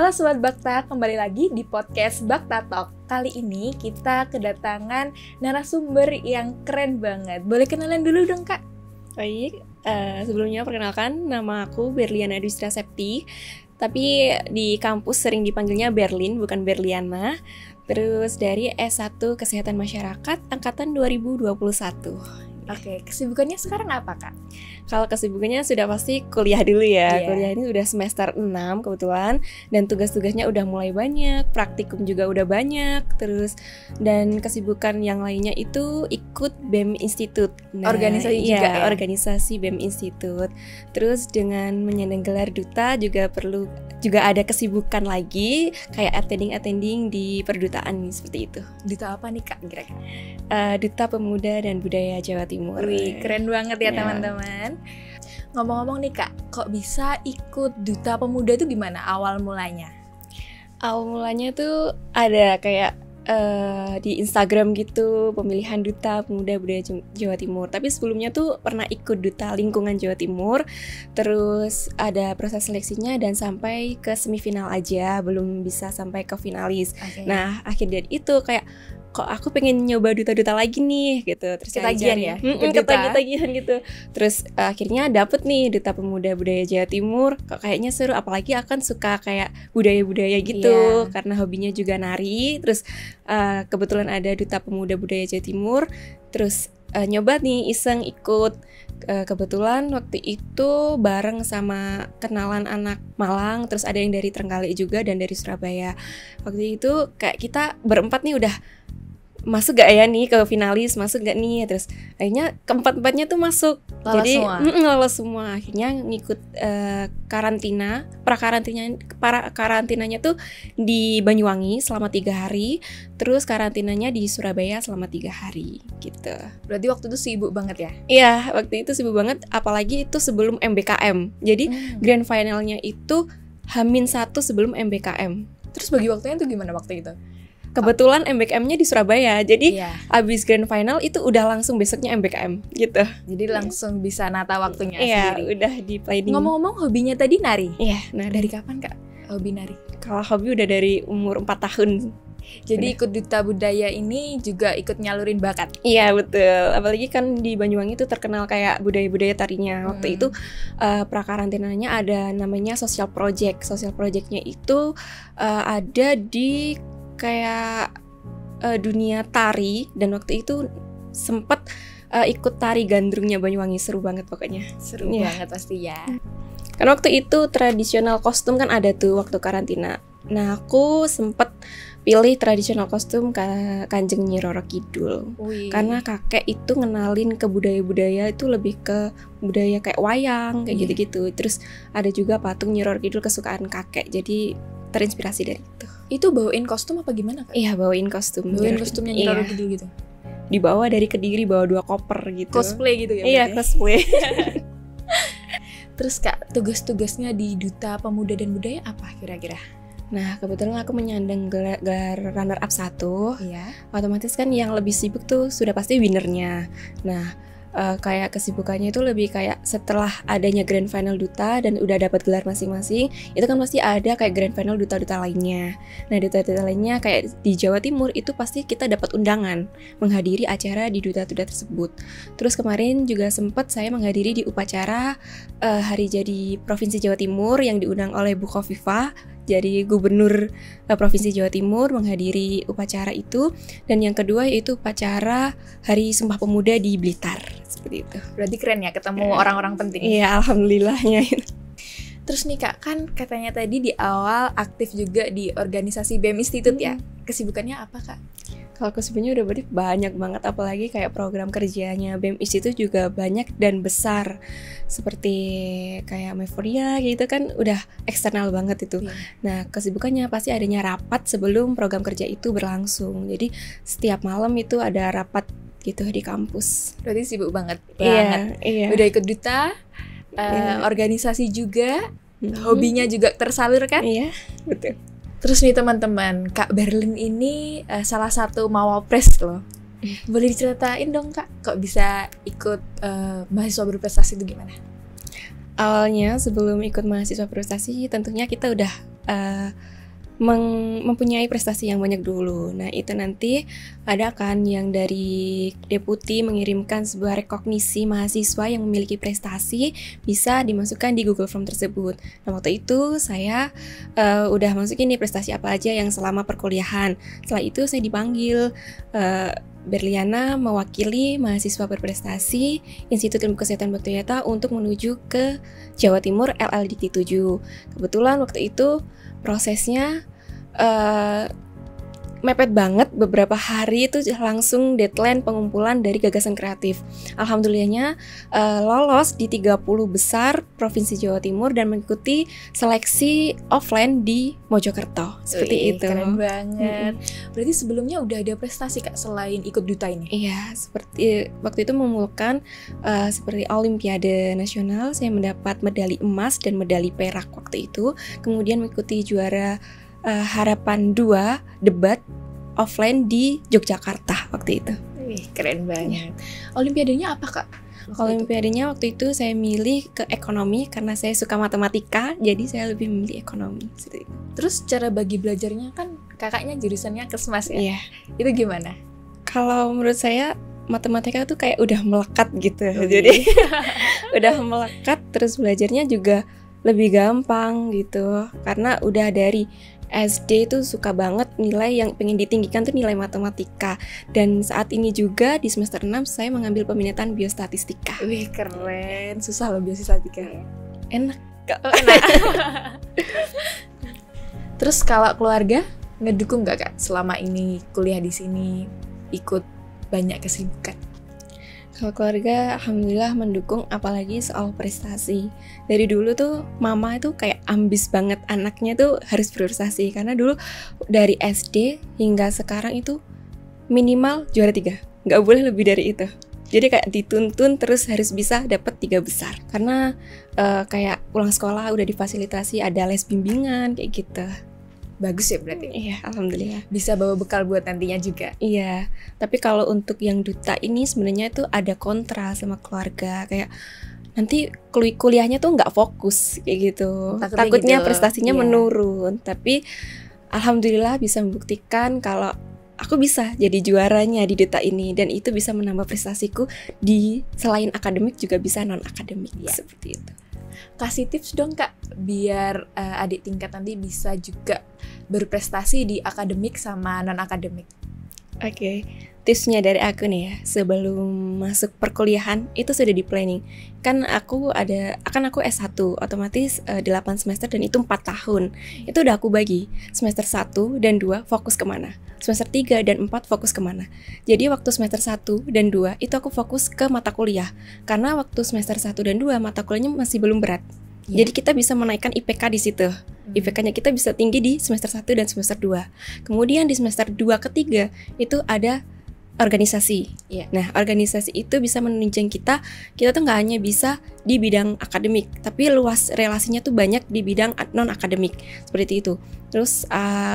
Halo Sobat Bakta, kembali lagi di podcast Bakta Talk. Kali ini kita kedatangan narasumber yang keren banget. Boleh kenalan dulu dong Kak? Baik, sebelumnya perkenalkan, nama aku Berliana Dwistra Septi. Tapi di kampus sering dipanggilnya Berlin, bukan Berliana. Terus dari S1 Kesehatan Masyarakat Angkatan 2021. Oke, kesibukannya sekarang apa Kak? Kalau kesibukannya sudah pasti kuliah dulu ya. Iya. Kuliah ini udah semester 6 kebetulan. Dan tugas-tugasnya udah mulai banyak, praktikum juga udah banyak. Terus dan kesibukan yang lainnya itu ikut BEM Institute. Organisasi juga ya? Organisasi BEM Institute. Terus dengan menyandang gelar duta juga ada kesibukan lagi kayak attending di perdutaan seperti itu. Duta apa nih Kak kira-kira? Duta Pemuda dan Budaya Jawa Timur. Wih, keren banget ya Ya. teman-teman. Ngomong-ngomong nih Kak, kok bisa ikut Duta Pemuda itu gimana awal mulanya? Awal mulanya tuh ada kayak di Instagram gitu, pemilihan Duta Pemuda Budaya Jawa Timur. Tapi sebelumnya tuh pernah ikut Duta Lingkungan Jawa Timur. Terus ada proses seleksinya dan sampai ke semifinal aja, belum bisa sampai ke finalis. Okay. Nah, akhir dari itu kayak kok aku pengen nyoba duta-duta lagi nih gitu. Terus Ketagihan ya? Ikut duta? Ketagihan gitu. Terus akhirnya dapet nih Duta Pemuda Budaya Jawa Timur. Kok kayaknya seru, apalagi akan suka kayak budaya-budaya gitu. Iya. Karena hobinya juga nari. Terus kebetulan ada Duta Pemuda Budaya Jawa Timur. Terus nyoba nih iseng ikut. Kebetulan waktu itu bareng sama kenalan anak Malang. Terus ada yang dari Trenggalek juga dan dari Surabaya. Waktu itu kayak kita berempat nih udah masuk gak ya nih ke finalis, masuk gak nih. Terus akhirnya keempat-empatnya tuh masuk. Lolos Jadi semua? lolos semua. Akhirnya ngikut karantinanya tuh di Banyuwangi selama 3 hari. Terus karantinanya di Surabaya selama 3 hari gitu. Berarti waktu itu sibuk banget ya? Iya, waktu itu sibuk banget. Apalagi itu sebelum MBKM. Jadi grand finalnya itu H-1 sebelum MBKM. Terus bagi waktunya tuh gimana waktu itu? Kebetulan MBKM-nya di Surabaya, jadi Iya. abis grand final itu udah langsung besoknya MBKM gitu. Jadi langsung bisa nata waktunya Iya, sendiri. udah di planning. Ngomong-ngomong hobinya tadi nari? Iya, nah Dari kapan Kak hobi nari? kalau hobi udah dari umur 4 tahun. Jadi ikut Duta Budaya ini juga ikut nyalurin bakat? Iya, betul. Apalagi kan di Banyuwangi itu terkenal kayak budaya-budaya tarinya. Waktu itu prakarantinanya ada namanya social project. Social projectnya itu ada di kayak dunia tari, dan waktu itu sempet ikut tari gandrungnya Banyuwangi. Seru banget pokoknya. Seru Iya. banget pasti ya. Karena waktu itu tradisional kostum kan ada tuh waktu karantina. Nah, aku sempet pilih tradisional kostum Kanjeng Nyi Roro Kidul. Wih. Karena kakek itu ngenalin ke budaya-budaya itu lebih ke budaya kayak wayang, kayak Iya. gitu-gitu. Terus ada juga patung Nyi Roro Kidul kesukaan kakek. Jadi terinspirasi dari itu. Itu bawain kostum apa gimana Kak? Iya, bawain kostum. Bawain kostumnya Nyi Roro Iya. Kidul gitu? Dibawa dari Kediri, bawa 2 koper gitu. Cosplay gitu ya? Iya, berarti? cosplay. Terus Kak, tugas-tugasnya di Duta Pemuda dan Budaya apa kira-kira? Nah, kebetulan aku menyandang gelar runner up 1. Iya. Otomatis kan yang lebih sibuk tuh sudah pasti winnernya. Nah, kayak kesibukannya itu lebih kayak setelah adanya grand final duta dan udah dapat gelar masing-masing, itu kan pasti ada kayak grand final duta-duta lainnya. Nah, duta-duta lainnya kayak di Jawa Timur itu pasti kita dapat undangan menghadiri acara di duta-duta tersebut. Terus kemarin juga sempat saya menghadiri di upacara Hari Jadi Provinsi Jawa Timur yang diundang oleh Bu Khofifah. Jadi Gubernur Provinsi Jawa Timur menghadiri upacara itu. Dan yang kedua yaitu upacara Hari Sumpah Pemuda di Blitar. Seperti itu. Berarti keren ya ketemu orang-orang penting. Iya, alhamdulillahnya. Terus nih Kak, kan katanya tadi di awal aktif juga di organisasi BEM Institute ya? Kesibukannya apa Kak? Kalau kesibukannya udah berarti banyak banget, apalagi kayak program kerjanya BEM Institute juga banyak dan besar. Seperti kayak Meforia gitu kan udah eksternal banget itu. Iya. Nah, kesibukannya pasti adanya rapat sebelum program kerja itu berlangsung. Jadi setiap malam itu ada rapat gitu di kampus. Berarti sibuk banget. Iya. Udah ikut duta, Iya. organisasi juga, hobinya juga tersalurkan. Iya, betul. Terus nih teman-teman, Kak Berlin ini salah satu mawapres loh. Boleh diceritain dong Kak, kok bisa ikut mahasiswa berprestasi itu gimana? Awalnya sebelum ikut mahasiswa berprestasi tentunya kita udah mempunyai prestasi yang banyak dulu. Nah, itu nanti ada kan yang dari deputi mengirimkan sebuah rekognisi mahasiswa yang memiliki prestasi bisa dimasukkan di Google Form tersebut. Nah, waktu itu saya udah masukin nih prestasi apa aja yang selama perkuliahan. Setelah itu saya dipanggil Berliana mewakili mahasiswa berprestasi Institut Ilmu Kesehatan Baktiata untuk menuju ke Jawa Timur LLDT 7. Kebetulan waktu itu prosesnya mepet banget, beberapa hari itu langsung deadline pengumpulan dari gagasan kreatif. Alhamdulillahnya lolos di 30 besar Provinsi Jawa Timur dan mengikuti seleksi offline di Mojokerto. Seperti itu. Keren banget. Berarti sebelumnya udah ada prestasi Kak selain ikut duta ini? Iya, seperti waktu itu mengumpulkan seperti Olimpiade Nasional, saya mendapat medali emas dan medali perak waktu itu. Kemudian mengikuti juara Harapan 2 debat offline di Yogyakarta waktu itu. Wih, keren banget. Olimpiadanya apa Kak? Olimpiadanya waktu itu saya milih ke ekonomi karena saya suka matematika, jadi saya lebih memilih ekonomi. Terus cara bagi belajarnya kan kakaknya jurusannya kesmas ya? Iya. Itu gimana? Kalau menurut saya matematika tuh kayak udah melekat gitu. Jadi udah melekat, terus belajarnya juga lebih gampang gitu. Karena udah dari SD tuh suka banget nilai yang pengen ditinggikan tuh nilai matematika. Dan saat ini juga di semester 6 saya mengambil peminatan biostatistika. Wih, keren. Susah loh biostatistika. Enak. Enak. Terus kalau keluarga ngedukung gak Kak selama ini kuliah di sini, ikut banyak kesibukan? Kalau keluarga alhamdulillah mendukung, apalagi soal prestasi. Dari dulu tuh mama itu kayak ambis banget anaknya tuh harus berprestasi. Karena dulu dari SD hingga sekarang itu minimal juara 3, nggak boleh lebih dari itu. Jadi kayak dituntun terus harus bisa dapat 3 besar. Karena kayak pulang sekolah udah difasilitasi, ada les bimbingan kayak gitu. Bagus ya berarti? Iya, alhamdulillah. Bisa bawa bekal buat nantinya juga? Iya, tapi kalau untuk yang duta ini sebenarnya itu ada kontra sama keluarga. Kayak nanti kuliahnya tuh nggak fokus kayak gitu. Takutnya gitu, prestasinya menurun. Tapi alhamdulillah bisa membuktikan kalau aku bisa jadi juaranya di duta ini. Dan itu bisa menambah prestasiku di selain akademik juga bisa non-akademik seperti itu. Kasih tips dong Kak, biar adik tingkat nanti bisa juga berprestasi di akademik sama non-akademik. Oke, tipsnya dari aku nih ya, sebelum masuk perkuliahan itu sudah di planning. Kan aku S1, otomatis 8 semester dan itu 4 tahun. Itu udah aku bagi, semester 1 dan 2 fokus kemana, semester 3 dan 4 fokus kemana. Jadi waktu semester 1 dan 2 itu aku fokus ke mata kuliah. Karena waktu semester 1 dan 2 mata kuliahnya masih belum berat. Jadi kita bisa menaikkan IPK di situ. IPK-nya kita bisa tinggi di semester 1 dan semester 2. Kemudian di semester 2 ke 3 itu ada organisasi. Nah, organisasi itu bisa menunjang kita tuh nggak hanya bisa di bidang akademik, tapi luas relasinya tuh banyak di bidang non-akademik. Seperti itu. Terus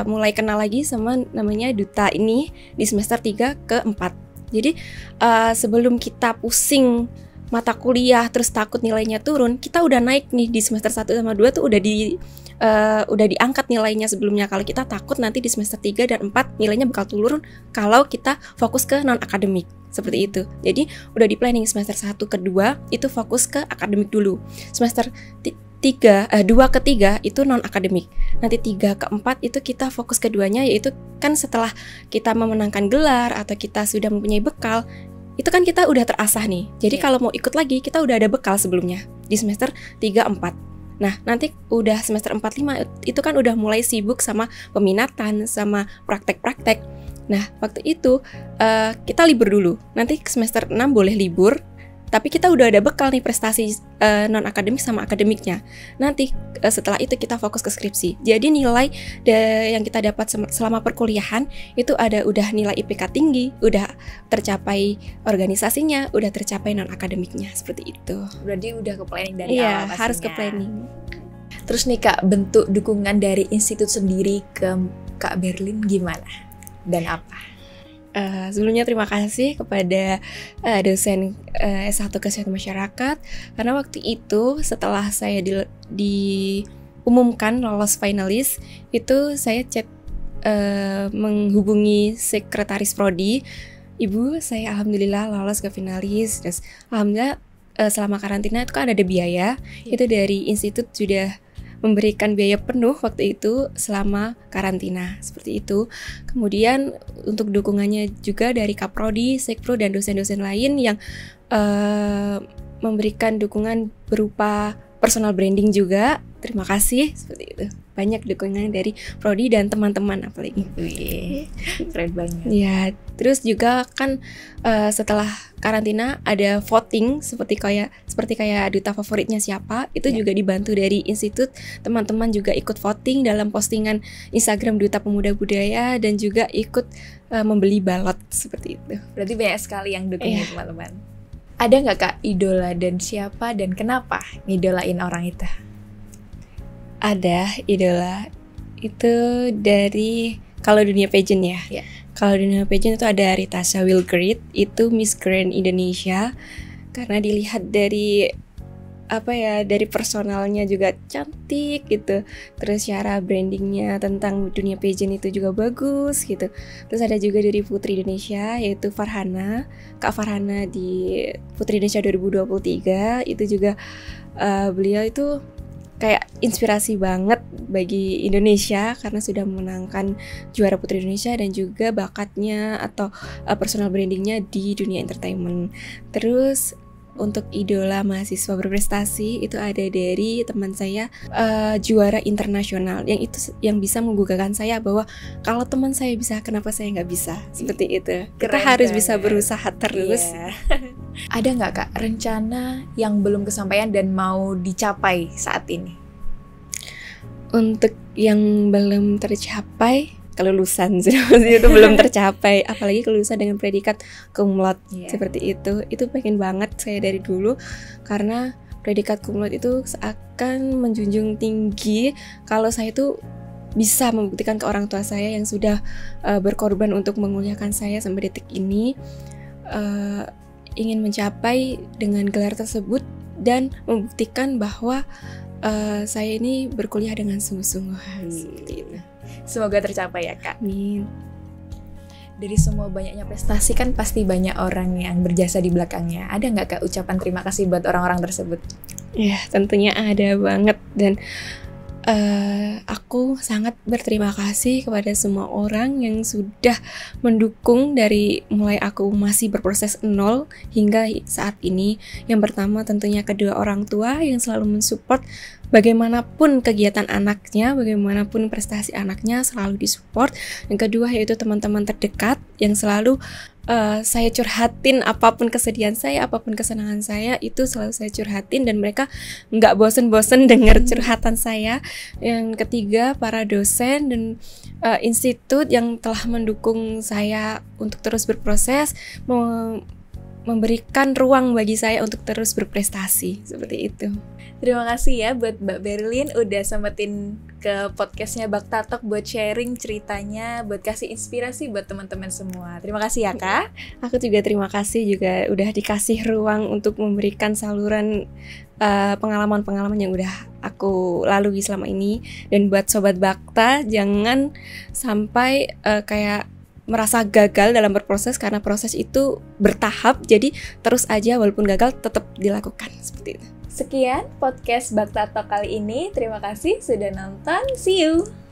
mulai kenal lagi sama namanya duta ini di semester 3 ke 4. Jadi sebelum kita pusing mata kuliah terus takut nilainya turun, kita udah naik nih di semester 1 sama 2 tuh udah diangkat nilainya sebelumnya. Kalau kita takut nanti di semester 3 dan 4 nilainya bakal turun kalau kita fokus ke non-akademik. Seperti itu. Jadi udah di planning semester 1 ke 2 itu fokus ke akademik dulu. Semester 2 ke 3 itu non-akademik. Nanti 3 ke 4 itu kita fokus keduanya, yaitu kan setelah kita memenangkan gelar atau kita sudah mempunyai bekal, itu kan kita udah terasah nih. Jadi kalau mau ikut lagi kita udah ada bekal sebelumnya di semester 3, 4. Nah nanti udah semester 4, 5 itu kan udah mulai sibuk sama peminatan, sama praktek-praktek. Nah waktu itu kita libur dulu. Nanti semester 6 boleh libur, tapi kita udah ada bekal nih prestasi non-akademik sama akademiknya. Nanti setelah itu kita fokus ke skripsi. Jadi nilai yang kita dapat selama perkuliahan itu udah nilai IPK tinggi, udah tercapai organisasinya, udah tercapai non-akademiknya, seperti itu. Berarti udah ke planning dari awal pastinya. Harus ke planning. Terus nih Kak, bentuk dukungan dari institut sendiri ke Kak Berlin gimana? Dan apa? Sebelumnya terima kasih kepada dosen S1 Kesehatan Masyarakat, karena waktu itu setelah saya diumumkan lolos finalis, itu saya menghubungi sekretaris prodi, Ibu, saya alhamdulillah lolos ke finalis. Terus alhamdulillah selama karantina itu kan ada biaya, itu dari institut sudah memberikan biaya penuh waktu itu selama karantina, seperti itu. Kemudian untuk dukungannya juga dari Kaprodi, Sekpro, dan dosen-dosen lain yang memberikan dukungan berupa personal branding juga. Terima kasih, seperti itu. Banyak dukungan dari Prodi dan teman-teman apalagi. Wih, keren banget. Ya, terus juga kan setelah karantina ada voting seperti kayak duta favoritnya siapa, itu juga dibantu dari institut. Teman-teman juga ikut voting dalam postingan Instagram Duta Pemuda Budaya dan juga ikut membeli balot seperti itu. Berarti banyak sekali yang dukung teman-teman. Ada nggak Kak idola dan siapa dan kenapa ngidolain orang itu? Ada idola itu dari kalau dunia pageant ya. Yeah. Kalau dunia pageant itu ada Ritasha Wilgrid, itu Miss Grand Indonesia, karena dilihat dari dari personalnya juga cantik gitu. Terus cara brandingnya tentang dunia pageant itu juga bagus gitu. Terus ada juga dari Putri Indonesia, yaitu Farhana, Kak Farhana di Putri Indonesia 2023. Itu juga beliau itu kayak inspirasi banget bagi Indonesia karena sudah memenangkan juara Putri Indonesia dan juga bakatnya atau personal brandingnya di dunia entertainment. Terus untuk idola mahasiswa berprestasi itu ada dari teman saya juara internasional yang bisa menggugahkan saya bahwa kalau teman saya bisa, kenapa saya nggak bisa, seperti itu. Kita harus bisa berusaha terus. Ada nggak Kak rencana yang belum kesampaian dan mau dicapai saat ini? Untuk yang belum tercapai, kelulusan itu belum tercapai, apalagi kelulusan dengan predikat cum laude seperti itu pengen banget saya dari dulu, karena predikat cum laude itu seakan menjunjung tinggi kalau saya itu bisa membuktikan ke orang tua saya yang sudah berkorban untuk menguliakan saya sampai detik ini, ingin mencapai dengan gelar tersebut dan membuktikan bahwa saya ini berkuliah dengan sungguh-sungguh. Seperti itu. Semoga tercapai ya Kak. Amin. Dari semua banyaknya prestasi kan pasti banyak orang yang berjasa di belakangnya. Ada nggak Kak ucapan terima kasih buat orang-orang tersebut? Ya tentunya ada banget, dan aku sangat berterima kasih kepada semua orang yang sudah mendukung dari mulai aku masih berproses nol hingga saat ini. Yang pertama tentunya kedua orang tua yang selalu mensupport bagaimanapun kegiatan anaknya, bagaimanapun prestasi anaknya selalu disupport. Yang kedua yaitu teman-teman terdekat yang selalu saya curhatin apapun kesedihan saya, apapun kesenangan saya, itu selalu saya curhatin dan mereka nggak bosen-bosen dengar curhatan saya. Yang ketiga para dosen dan institut yang telah mendukung saya untuk terus berproses, memberikan ruang bagi saya untuk terus berprestasi, seperti itu. Terima kasih ya buat Mbak Berlin udah sempetin ke podcastnya Bakta Talk buat sharing ceritanya, buat kasih inspirasi buat teman-teman semua. Terima kasih ya Kak. Aku juga terima kasih juga udah dikasih ruang untuk memberikan saluran pengalaman-pengalaman yang udah aku lalui selama ini. Dan buat Sobat Bakta, jangan sampai kayak merasa gagal dalam berproses, karena proses itu bertahap, jadi terus aja walaupun gagal tetap dilakukan, seperti itu. Sekian podcast Bakta Talk kali ini. Terima kasih sudah nonton. See you.